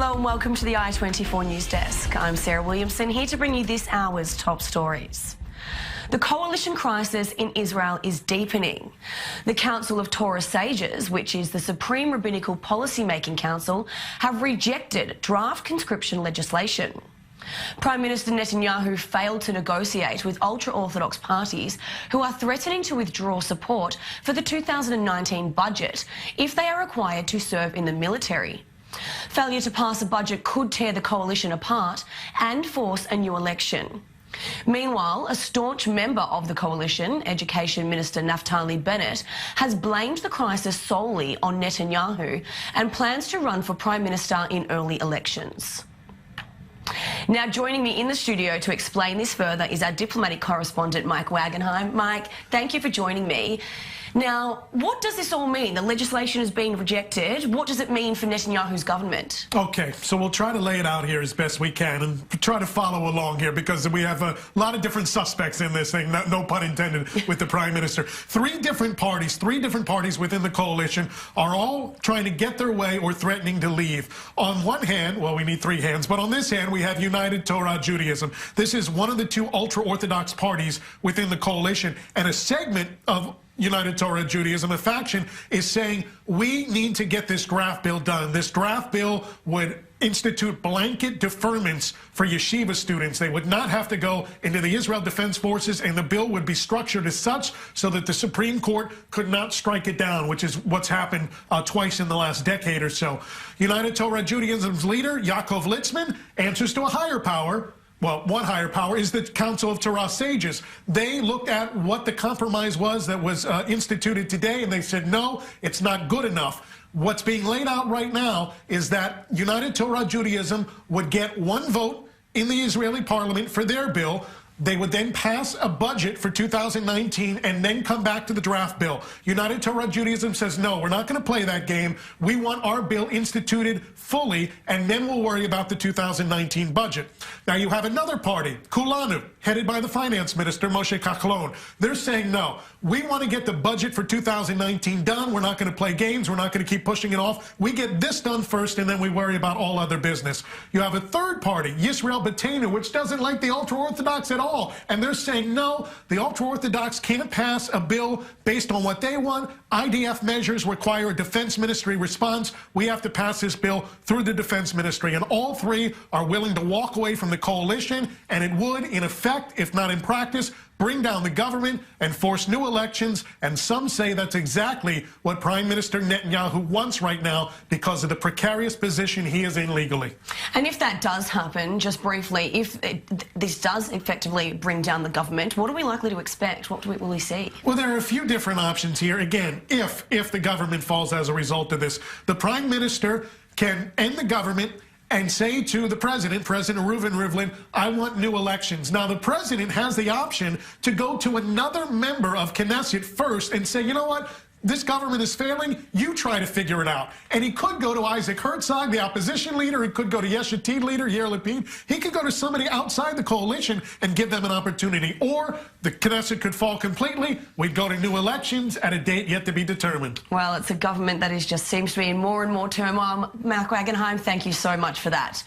Hello and welcome to the I24 News Desk. I'm Sarah Williamson, here to bring you this hour's top stories. The coalition crisis in Israel is deepening. The Council of Torah Sages, which is the supreme rabbinical policy-making council, have rejected draft conscription legislation. Prime Minister Netanyahu failed to negotiate with ultra-Orthodox parties who are threatening to withdraw support for the 2019 budget if they are required to serve in the military. Failure to pass a budget could tear the coalition apart and force a new election. Meanwhile, a staunch member of the coalition, Education Minister Naftali Bennett, has blamed the crisis solely on Netanyahu and plans to run for Prime Minister in early elections. Now, joining me in the studio to explain this further is our diplomatic correspondent, Mike Wagenheim. Mike, thank you for joining me. Now, what does this all mean? The legislation is being rejected. What does it mean for Netanyahu's government? Okay, so we'll try to lay it out here as best we can and try to follow along here because we have a lot of different suspects in this thing, no pun intended, with the Prime Minister. Three different parties within the coalition are all trying to get their way or threatening to leave. On one hand, well, we need three hands, but on this hand, we have United Torah Judaism. This is one of the two ultra-Orthodox parties within the coalition, and a segment of United Torah Judaism, a faction, is saying we need to get this draft bill done. This draft bill would institute blanket deferments for yeshiva students. They would not have to go into the Israel Defense Forces, and the bill would be structured as such so that the Supreme Court could not strike it down, which is what's happened twice in the last decade or so. United Torah Judaism's leader, Yaakov Litzman, answers to a higher power. Well, one higher power is the Council of Torah Sages. They looked at what the compromise was that was instituted today, and they said, no, it's not good enough. What's being laid out right now is that United Torah Judaism would get one vote in the Israeli parliament for their bill. They would then pass a budget for 2019 and then come back to the draft bill. United Torah Judaism says, no, we're not going to play that game. We want our bill instituted fully, and then we'll worry about the 2019 budget. Now, you have another party, Kulanu, headed by the finance minister, Moshe Kahlon. They're saying, no, we want to get the budget for 2019 done. We're not going to play games. We're not going to keep pushing it off. We get this done first, and then we worry about all other business. You have a third party, Yisrael Beitenu, which doesn't like the ultra-Orthodox at all. And they're saying, no, the ultra-Orthodox can't pass a bill based on what they want. IDF measures require a defense ministry response. We have to pass this bill through the defense ministry. And all three are willing to walk away from the coalition, and it would, in effect, if not in practice, bring down the government and force new elections. And some say that's exactly what Prime Minister Netanyahu wants right now because of the precarious position he is in legally. And if that does happen, just briefly, if this does effectively bring down the government, what are we likely to expect? What will we see? Well, there are a few different options here. Again, if the government falls as a result of this, the Prime Minister can end the government and say to the President Reuven Rivlin, I want new elections. Now, the President has the option to go to another member of Knesset first and say, you know what? This government is failing. You try to figure it out. And he could go to Isaac Herzog, the opposition leader. He could go to Yesh Atid leader, Yair Lapid. He could go to somebody outside the coalition and give them an opportunity. Or the Knesset could fall completely. We'd go to new elections at a date yet to be determined. Well, it's a government that just seems to be in more and more turmoil. Mark Wagenheim, thank you so much for that.